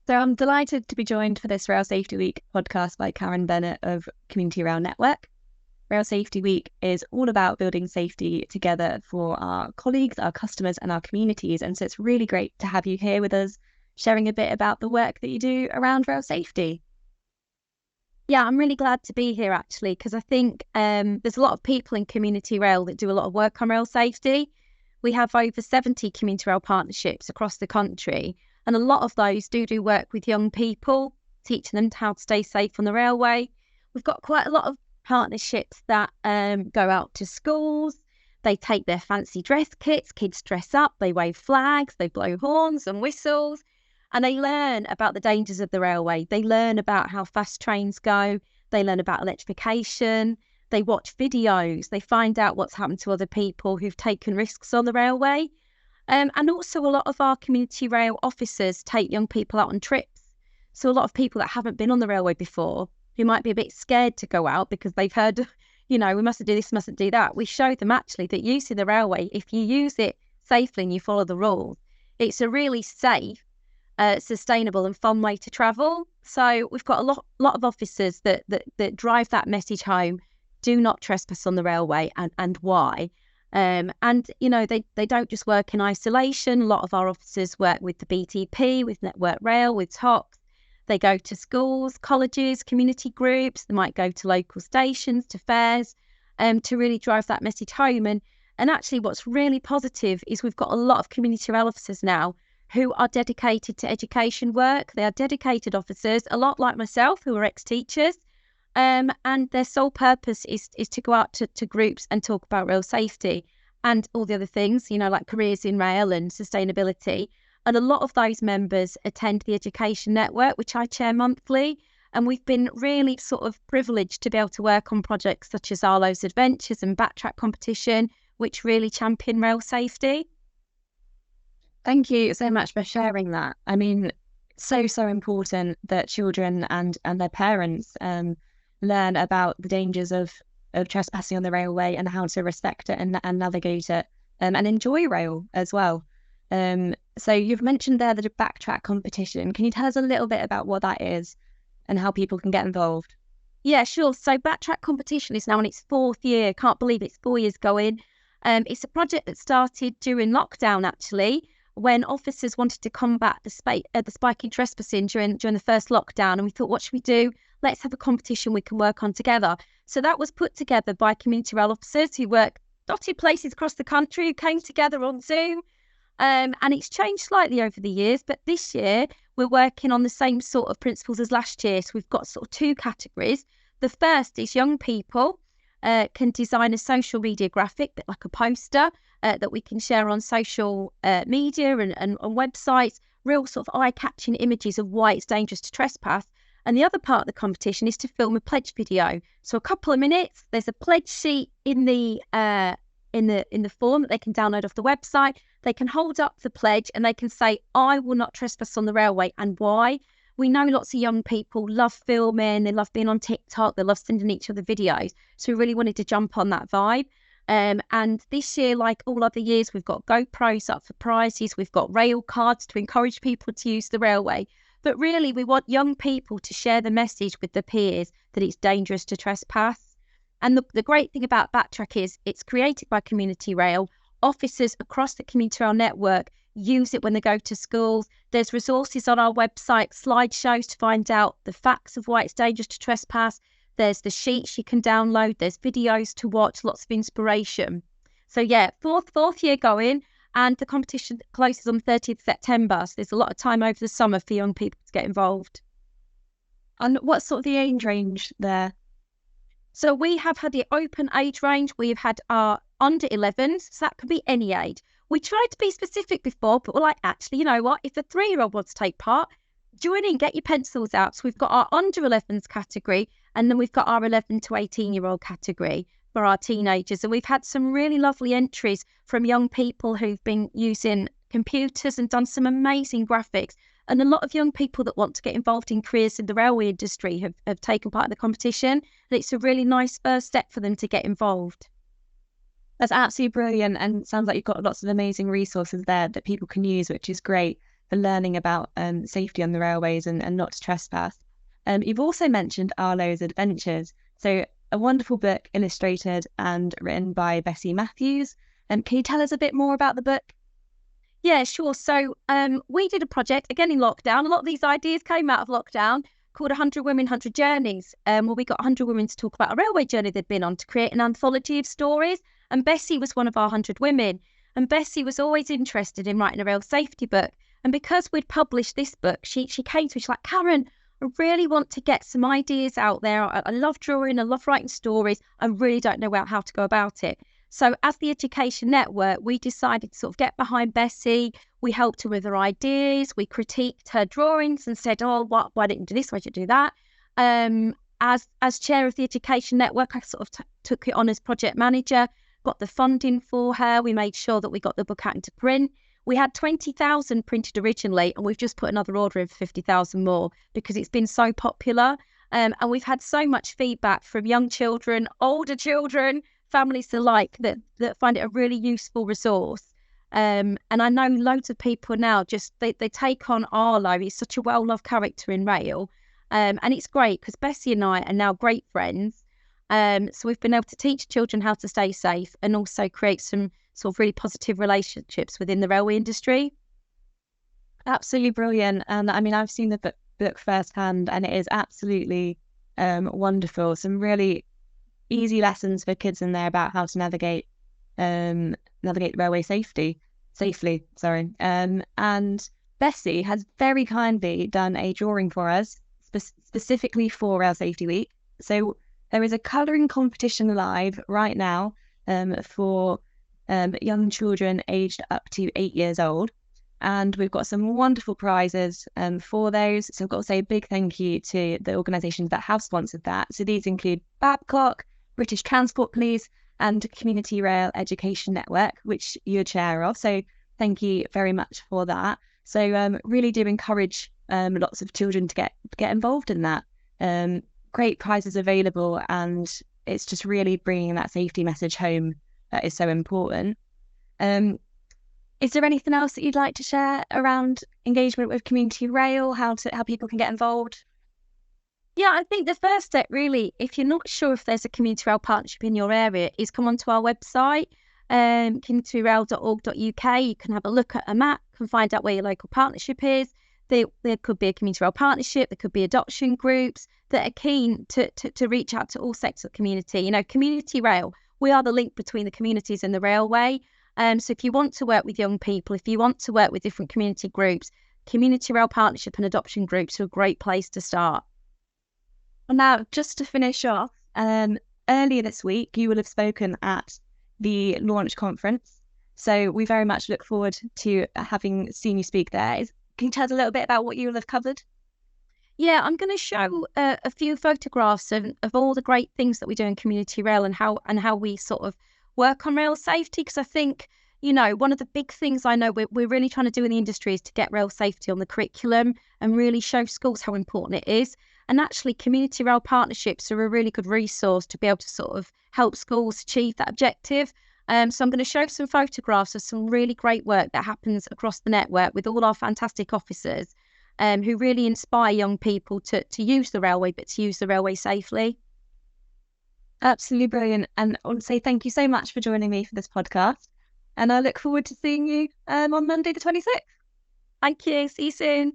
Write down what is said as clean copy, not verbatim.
So I'm delighted to be joined for this Rail Safety Week podcast by Karen Bennett of Community Rail Network. Rail Safety Week is all about building safety together for our colleagues, our customers and our communities. And so it's really great to have you here with us, sharing a bit about the work that you do around rail safety. Yeah, I'm really glad to be here actually, because I think there's a lot of people in community rail that do a lot of work on rail safety. We have over 70 community rail partnerships across the country, and a lot of those do work with young people, teaching them how to stay safe on the railway. We've got quite a lot of partnerships that go out to schools. They take their fancy dress kits, kids dress up, they wave flags, they blow horns and whistles. And they learn about the dangers of the railway. They learn about how fast trains go. They learn about electrification. They watch videos. They find out what's happened to other people who've taken risks on the railway. And also a lot of our community rail officers take young people out on trips. So a lot of people that haven't been on the railway before, who might be a bit scared to go out because they've heard, we mustn't do this, mustn't do that. We show them actually that using the railway, if you use it safely and you follow the rules, it's a really safe, sustainable and fun way to travel. So we've got a lot of officers that drive that message home. Do not trespass on the railway, and why. And they don't just work in isolation. A lot of our officers work with the BTP, with Network Rail, with TOCs. They go to schools, colleges, community groups. They might go to local stations, to fairs, to really drive that message home. And actually what's really positive is we've got a lot of community rail officers now who are dedicated to education work. They are dedicated officers, a lot like myself, who are ex-teachers. And their sole purpose is to go out to groups and talk about rail safety and all the other things, like careers in rail and sustainability. And a lot of those members attend the Education Network, which I chair monthly. And we've been really sort of privileged to be able to work on projects such as Arlo's Adventures and Backtrack Competition, which really champion rail safety. Thank you so much for sharing that. I mean, so important that children and their parents learn about the dangers of trespassing on the railway and how to respect it and navigate it and enjoy rail as well. So you've mentioned there the Backtrack competition. Can you tell us a little bit about what that is and how people can get involved? Yeah, sure. So Backtrack competition is now in its 4th year. Can't believe it's 4 years going. It's a project that started during lockdown, actually, when officers wanted to combat the spiking trespassing during the first lockdown. And we thought, what should we do? Let's have a competition we can work on together. So that was put together by community rail officers who work dotted places across the country, who came together on Zoom. And it's changed slightly over the years, but this year we're working on the same sort of principles as last year. So we've got sort of 2 categories. The first is young people can design a social media graphic, a bit like a poster, that we can share on social media and on websites, real sort of eye-catching images of why it's dangerous to trespass. And the other part of the competition is to film a pledge video. So a couple of minutes, there's a pledge sheet in the form that they can download off the website. They can hold up the pledge and they can say, I will not trespass on the railway, and why. We know lots of young people love filming, they love being on TikTok, they love sending each other videos. So we really wanted to jump on that vibe. And this year, like all other years, we've got GoPros up for prizes. We've got rail cards to encourage people to use the railway. But really, we want young people to share the message with their peers that it's dangerous to trespass. And the great thing about Backtrack is it's created by Community Rail. Officers across the Community Rail network use it when they go to schools. There's resources on our website, slideshows to find out the facts of why it's dangerous to trespass. There's the sheets you can download. There's videos to watch, lots of inspiration. So yeah, fourth year going, and the competition closes on 30th September. So there's a lot of time over the summer for young people to get involved. And what's sort of the age range there? So we have had the open age range. We've had our under 11s, so that could be any age. We tried to be specific before, but we're like, actually, you know what? If a 3-year-old wants to take part, join in, get your pencils out. So we've got our under 11s category, and then we've got our 11 to 18-year-old category for our teenagers. And we've had some really lovely entries from young people who've been using computers and done some amazing graphics. And a lot of young people that want to get involved in careers in the railway industry have taken part in the competition. And it's a really nice first step for them to get involved. That's absolutely brilliant, and sounds like you've got lots of amazing resources there that people can use, which is great. for learning about safety on the railways and not to trespass. You've also mentioned Arlo's Adventures. So a wonderful book illustrated and written by Bessie Matthews. Can you tell us a bit more about the book? Yeah, sure. So we did a project, again in lockdown. A lot of these ideas came out of lockdown, called 100 Women, 100 Journeys, where we got 100 women to talk about a railway journey they'd been on to create an anthology of stories. And Bessie was one of our 100 women. And Bessie was always interested in writing a rail safety book. And because we'd published this book, she came to me, she's like, Karen, I really want to get some ideas out there. I love drawing, I love writing stories. I really don't know how to go about it. So as the Education Network, we decided to sort of get behind Bessie. We helped her with her ideas. We critiqued her drawings and said, oh, why didn't you do this? Why didn't you do that? As chair of the Education Network, I sort of took it on as project manager, got the funding for her. We made sure that we got the book out into print. We had 20,000 printed originally, and we've just put another order in for 50,000 more because it's been so popular. And we've had so much feedback from young children, older children, families alike that find it a really useful resource. And I know loads of people now they take on Arlo. He's such a well-loved character in rail. And it's great because Bessie and I are now great friends. So we've been able to teach children how to stay safe and also create some sort of really positive relationships within the railway industry. Absolutely brilliant. And I mean, I've seen the book firsthand, and it is absolutely wonderful. Some really easy lessons for kids in there about how to navigate railway safely. And Bessie has very kindly done a drawing for us specifically for Rail Safety Week. So there is a colouring competition live right now for young children aged up to 8 years old. And we've got some wonderful prizes for those. So I've got to say a big thank you to the organisations that have sponsored that. So these include Babcock, British Transport Police, and Community Rail Education Network, which you're chair of. So thank you very much for that. So really do encourage lots of children to get involved in that. Great prizes available, and it's just really bringing that safety message home that is so important. Is there anything else that you'd like to share around engagement with community rail, how people can get involved? Yeah, I think the first step really, if you're not sure if there's a community rail partnership in your area, is come onto our website, communityrail.org.uk. You can have a look at a map, can find out where your local partnership is. There could be a community rail partnership, there could be adoption groups that are keen to reach out to all sectors of the community. You know, community rail, we are the link between the communities and the railway. So if you want to work with young people, if you want to work with different community groups, community rail partnership and adoption groups are a great place to start. And now, just to finish off, earlier this week, you will have spoken at the launch conference. So we very much look forward to having seen you speak there. Can you tell us a little bit about what you will have covered? Yeah, I'm going to show a few photographs of all the great things that we do in community rail and how we sort of work on rail safety. Because I think, you know, one of the big things I know we're really trying to do in the industry is to get rail safety on the curriculum and really show schools how important it is. And actually, community rail partnerships are a really good resource to be able to sort of help schools achieve that objective. So I'm going to show some photographs of some really great work that happens across the network with all our fantastic officers who really inspire young people to use the railway, but to use the railway safely. Absolutely brilliant. And I want to say thank you so much for joining me for this podcast. And I look forward to seeing you on Monday the 26th. Thank you. See you soon.